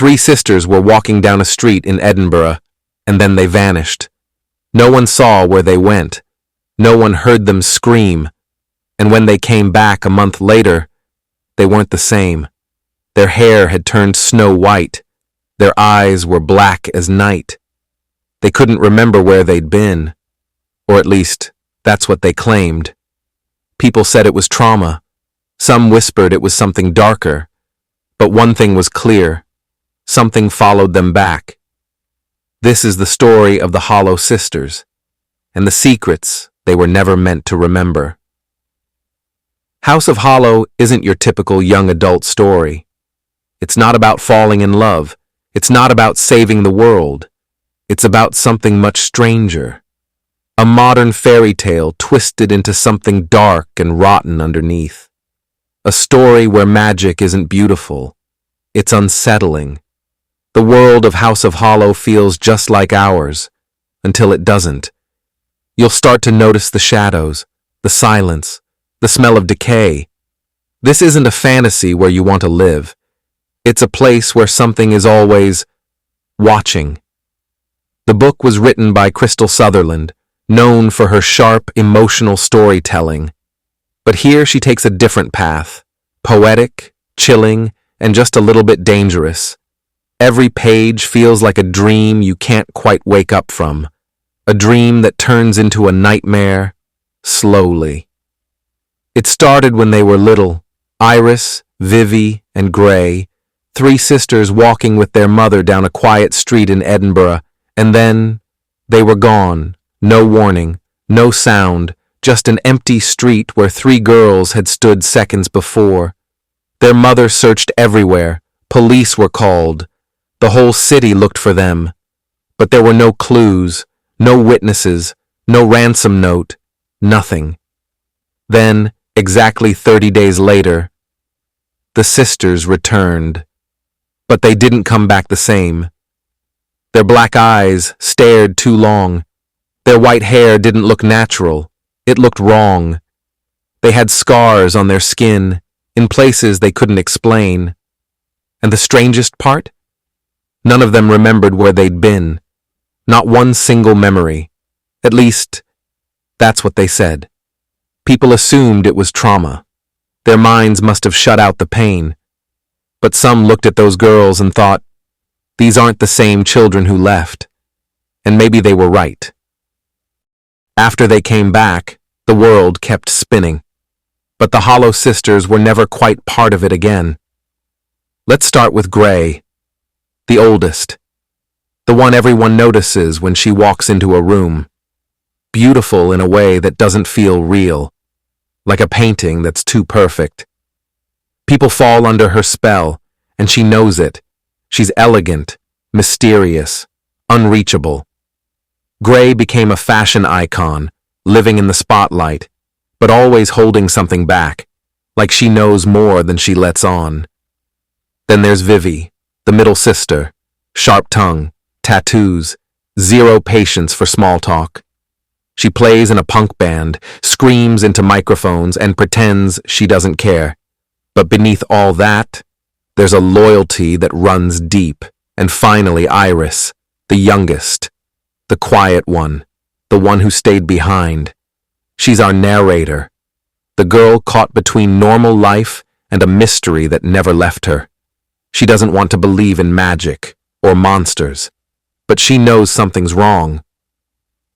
Three sisters were walking down a street in Edinburgh, and then they vanished. No one saw where they went. No one heard them scream. And when they came back a month later, they weren't the same. Their hair had turned snow white. Their eyes were black as night. They couldn't remember where they'd been. Or at least, that's what they claimed. People said it was trauma. Some whispered it was something darker. But one thing was clear. Something followed them back. This is the story of the Hollow Sisters, and the secrets they were never meant to remember. House of Hollow isn't your typical young adult story. It's not about falling in love. It's not about saving the world. It's about something much stranger. A modern fairy tale twisted into something dark and rotten underneath. A story where magic isn't beautiful. It's unsettling. The world of House of Hollow feels just like ours, until it doesn't. You'll start to notice the shadows, the silence, the smell of decay. This isn't a fantasy where you want to live. It's a place where something is always watching. The book was written by Crystal Sutherland, known for her sharp, emotional storytelling. But here she takes a different path, poetic, chilling, and just a little bit dangerous. Every page feels like a dream you can't quite wake up from, a dream that turns into a nightmare, slowly. It started when they were little, Iris, Vivi, and Gray, three sisters walking with their mother down a quiet street in Edinburgh, and then they were gone, no warning, no sound, just an empty street where three girls had stood seconds before. Their mother searched everywhere, police were called, the whole city looked for them, but there were no clues, no witnesses, no ransom note, nothing. Then, exactly 30 days later, the sisters returned. But they didn't come back the same. Their black eyes stared too long. Their white hair didn't look natural. It looked wrong. They had scars on their skin, in places they couldn't explain. And the strangest part? None of them remembered where they'd been. Not one single memory. At least, that's what they said. People assumed it was trauma. Their minds must have shut out the pain. But some looked at those girls and thought, these aren't the same children who left. And maybe they were right. After they came back, the world kept spinning. But the Hollow Sisters were never quite part of it again. Let's start with Gray, the oldest. The one everyone notices when she walks into a room. Beautiful in a way that doesn't feel real, like a painting that's too perfect. People fall under her spell, and she knows it. She's elegant, mysterious, unreachable. Gray became a fashion icon, living in the spotlight, but always holding something back, like she knows more than she lets on. Then there's Vivi, the middle sister, sharp tongue, tattoos, zero patience for small talk. She plays in a punk band, screams into microphones, and pretends she doesn't care. But beneath all that, there's a loyalty that runs deep. And finally, Iris, the youngest, the quiet one, the one who stayed behind. She's our narrator, the girl caught between normal life and a mystery that never left her. She doesn't want to believe in magic or monsters, but she knows something's wrong.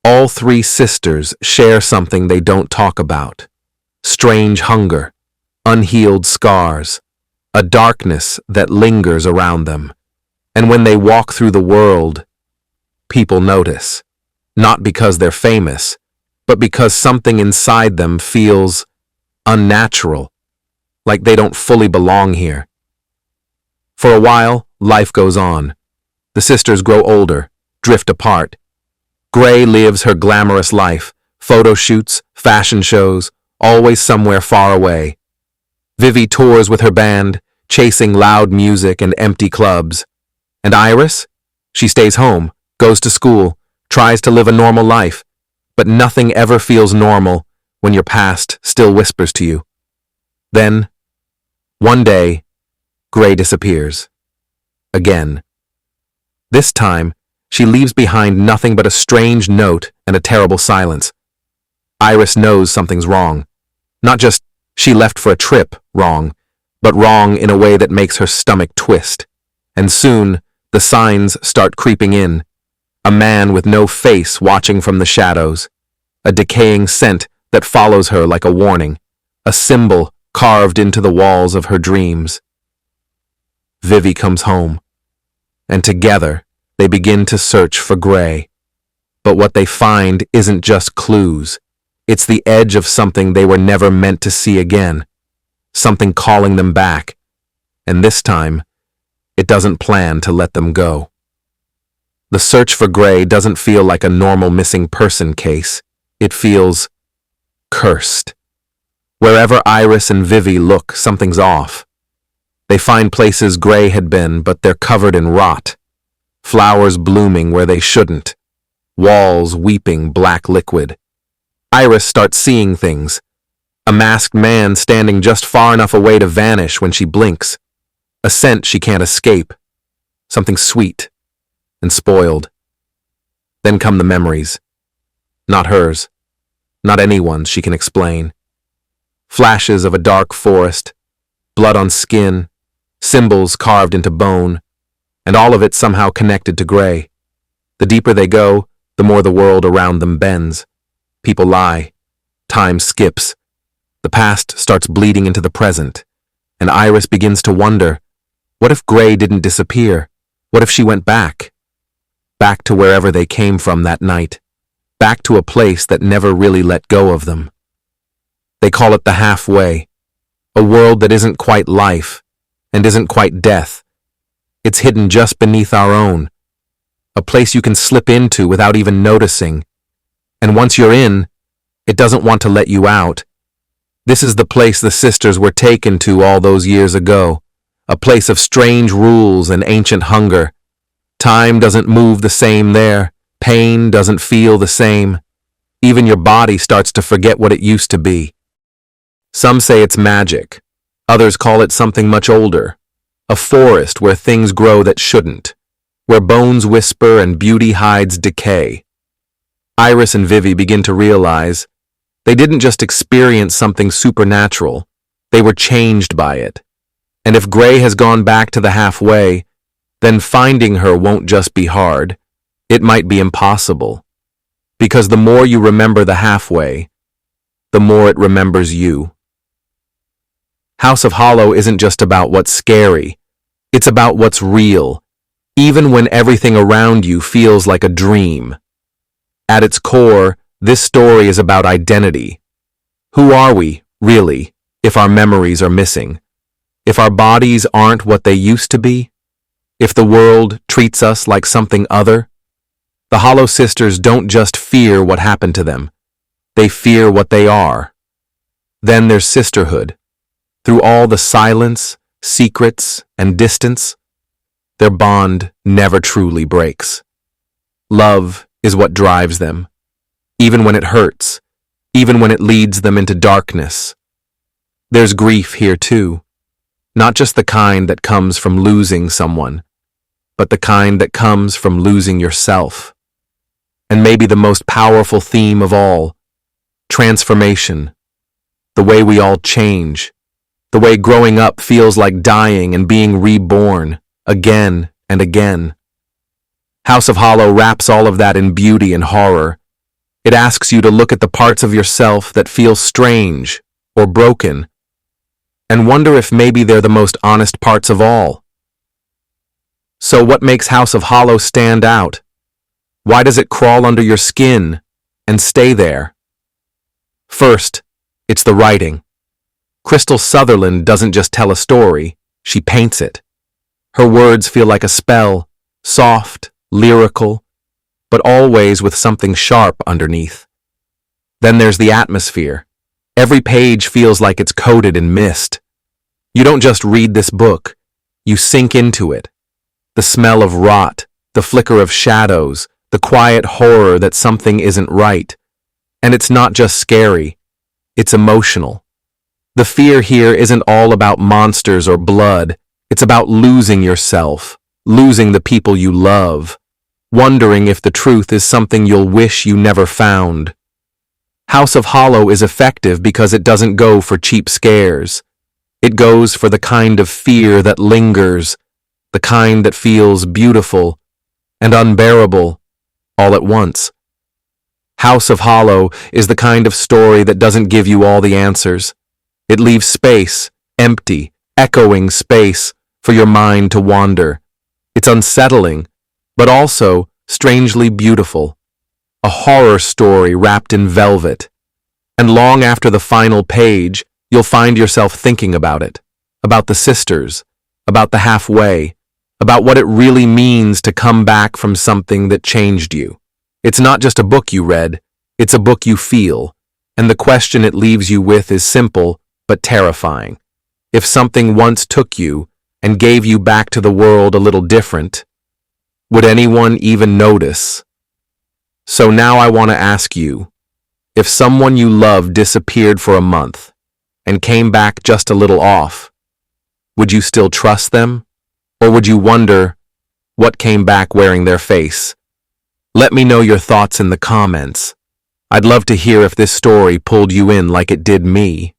All three sisters share something they don't talk about: strange hunger, unhealed scars, a darkness that lingers around them. And when they walk through the world, people notice, not because they're famous, but because something inside them feels unnatural, like they don't fully belong here. For a while, life goes on. The sisters grow older, drift apart. Gray lives her glamorous life, photo shoots, fashion shows, always somewhere far away. Vivi tours with her band, chasing loud music and empty clubs. And Iris? She stays home, goes to school, tries to live a normal life, but nothing ever feels normal when your past still whispers to you. Then, one day, Gray disappears. again. This time, she leaves behind nothing but a strange note and a terrible silence. Iris knows something's wrong. Not just she left for a trip wrong, but wrong in a way that makes her stomach twist. And soon, the signs start creeping in. A man with no face watching from the shadows. A decaying scent that follows her like a warning. A symbol carved into the walls of her dreams. Vivi comes home, and together they begin to search for Gray. But what they find isn't just clues. It's the edge of something they were never meant to see again. Something calling them back. And this time, it doesn't plan to let them go. The search for Gray doesn't feel like a normal missing person case. It feels cursed. Wherever Iris and Vivi look, something's off. They find places Gray had been, but they're covered in rot. Flowers blooming where they shouldn't. Walls weeping black liquid. Iris starts seeing things. A masked man standing just far enough away to vanish when she blinks. A scent she can't escape. Something sweet and spoiled. Then come the memories. Not hers. Not anyone's she can explain. Flashes of a dark forest, blood on skin, symbols carved into bone, and all of it somehow connected to Gray. The deeper they go, the more the world around them bends. People lie. Time skips. The past starts bleeding into the present, and Iris begins to wonder, what if Gray didn't disappear? What if she went back? Back to wherever they came from that night. Back to a place that never really let go of them. They call it the halfway, a world that isn't quite life and isn't quite death. It's hidden just beneath our own, a place you can slip into without even noticing. And once you're in, it doesn't want to let you out. This is the place the sisters were taken to all those years ago, a place of strange rules and ancient hunger. Time doesn't move the same there. Pain doesn't feel the same. Even your body starts to forget what it used to be. Some say it's magic. Others call it something much older. A forest where things grow that shouldn't. Where bones whisper and beauty hides decay. Iris and Vivi begin to realize they didn't just experience something supernatural. They were changed by it. And if Gray has gone back to the halfway, then finding her won't just be hard. It might be impossible. Because the more you remember the halfway, the more it remembers you. House of Hollow isn't just about what's scary. It's about what's real, even when everything around you feels like a dream. At its core, this story is about identity. Who are we, really, if our memories are missing? If our bodies aren't what they used to be? If the world treats us like something other? The Hollow Sisters don't just fear what happened to them. They fear what they are. Then there's sisterhood. Through all the silence, secrets, and distance, their bond never truly breaks. Love is what drives them, even when it hurts, even when it leads them into darkness. There's grief here too, not just the kind that comes from losing someone, but the kind that comes from losing yourself. And maybe the most powerful theme of all, transformation, the way we all change, the way growing up feels like dying and being reborn again and again. House of Hollow wraps all of that in beauty and horror. It asks you to look at the parts of yourself that feel strange or broken and wonder if maybe they're the most honest parts of all. So what makes House of Hollow stand out? Why does it crawl under your skin and stay there? First, it's the writing. Crystal Sutherland doesn't just tell a story, she paints it. Her words feel like a spell, soft, lyrical, but always with something sharp underneath. Then there's the atmosphere. Every page feels like it's coated in mist. You don't just read this book, you sink into it. The smell of rot, the flicker of shadows, the quiet horror that something isn't right. And it's not just scary, it's emotional. The fear here isn't all about monsters or blood, it's about losing yourself, losing the people you love, wondering if the truth is something you'll wish you never found. House of Hollow is effective because it doesn't go for cheap scares. It goes for the kind of fear that lingers, the kind that feels beautiful and unbearable all at once. House of Hollow is the kind of story that doesn't give you all the answers. It leaves space, empty, echoing space for your mind to wander. It's unsettling, but also strangely beautiful. A horror story wrapped in velvet. And long after the final page, you'll find yourself thinking about it, about the sisters, about the halfway, about what it really means to come back from something that changed you. It's not just a book you read, it's a book you feel, and the question it leaves you with is simple but terrifying. If something once took you and gave you back to the world a little different, would anyone even notice? So now I want to ask you, if someone you love disappeared for a month and came back just a little off, would you still trust them? Or would you wonder what came back wearing their face? Let me know your thoughts in the comments. I'd love to hear if this story pulled you in like it did me.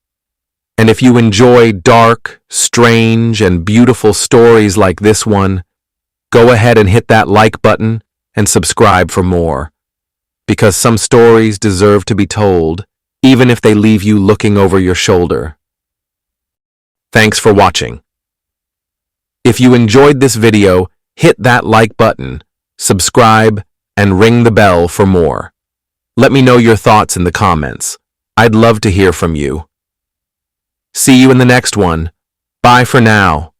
And if you enjoy dark, strange, and beautiful stories like this one, go ahead and hit that like button and subscribe for more. Because some stories deserve to be told, even if they leave you looking over your shoulder. Thanks for watching. If you enjoyed this video, hit that like button, subscribe, and ring the bell for more. Let me know your thoughts in the comments. I'd love to hear from you. See you in the next one. Bye for now.